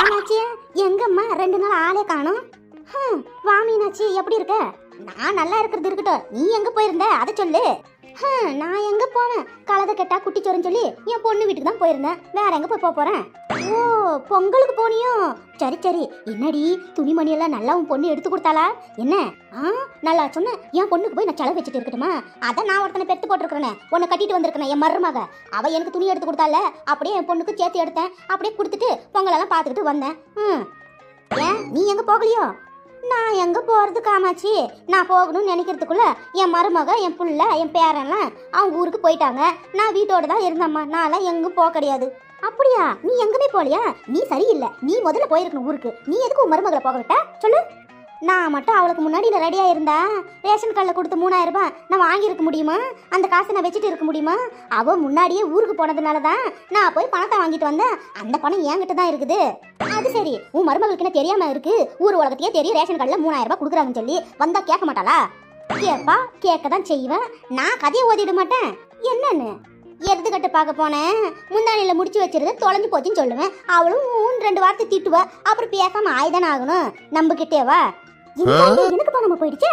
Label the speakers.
Speaker 1: மீனாட்சி எங்கம்மா 2 நாள் ஆளே காணோம். வா மீனாட்சி, எப்படி இருக்க? நான் நல்லா இருக்கிறது இருக்கட்டும், நீ எங்க போயிருந்த அதை சொல்லு. நான் எங்க போவேன், கலதை கெட்டா குட்டி சோறுன்னு சொல்லி என் பொண்ணு வீட்டுக்கு தான் போயிருந்தேன். வேற எங்க போய் போறேன்? ஓ, பொங்கலுக்கு போனியோ? சரி சரி. என்னடி துணிமணி எல்லாம் நல்லா உன் பொண்ணு எடுத்து கொடுத்தாளா என்ன? நல்லா சொன்ன. என் பொண்ணுக்கு போய் நான் செலவு வச்சுட்டு இருக்கட்டுமா? அதான் நான் ஒருத்தனை பெத்து போட்டுருக்கேனே, உன்னை கட்டிட்டு வந்திருக்கேன் என் மருமக. அவ எனக்கு துணி எடுத்து கொடுத்தால, அப்படியே என் பொண்ணுக்கு சேர்த்து எடுத்தேன். அப்படியே கொடுத்துட்டு பொங்கலெல்லாம் பார்த்துக்கிட்டு வந்தேன். ஏன் நீ எங்க போகலையோ? நான் எங்க போறது காமாச்சி? நான் போகணும்னு நினைக்கிறதுக்குள்ள என் மருமக, என் புள்ள, என் பேரெல்லாம் அவங்க ஊருக்கு போயிட்டாங்க. நான் வீட்டோட தான் இருந்தம்மா. நான்லாம் எங்கும் போக கிடையாது. அப்படியா? நீ எங்குமே போலியா? நீ சரியில்லை. நீ முதல்ல போயிருக்கணும் ஊருக்கு. நீ எதுக்கு உன் மருமகளை போக விட்ட சொல்லு. நான் மட்டும் அவளுக்கு முன்னாடி நான் ரெடியாக இருந்தா ரேஷன் கார்டில் கொடுத்து 3000 ரூபாய் நான் வாங்கியிருக்க முடியுமா? அந்த காசை நான் வச்சுட்டு இருக்க முடியுமா? அவள் முன்னாடியே ஊருக்கு போனதுனால தான் நான் போய் பணத்தை வாங்கிட்டு வந்தேன். அந்த பணம் என்கிட்ட தான் இருக்குது. அது சரி, உன் மருமகளுக்கு என்ன தெரியாம இருக்கு? ஊர் உலகத்தையே தெரியும் ரேஷன் கார்டில் 3000 ரூபாய் கொடுக்குறாங்கன்னு சொல்லி. வந்தா கேட்க மாட்டாளா? கேப்பா, கேட்க தான் செய்வேன். நான் கதையை ஓதிட மாட்டேன். என்னன்னு எடுத்துக்கிட்டு பார்க்க போனேன், முந்தானில முடிச்சு வச்சிருந்த தொலைஞ்சு போச்சுன்னு சொல்லுவேன். அவளும் 2 வார்த்தை திட்டுவா. அப்புறம் பேசாம ஆயுதானே ஆகணும். நம்பிக்கிட்டேவா? எனக்கு பணமா போயிடுச்சு.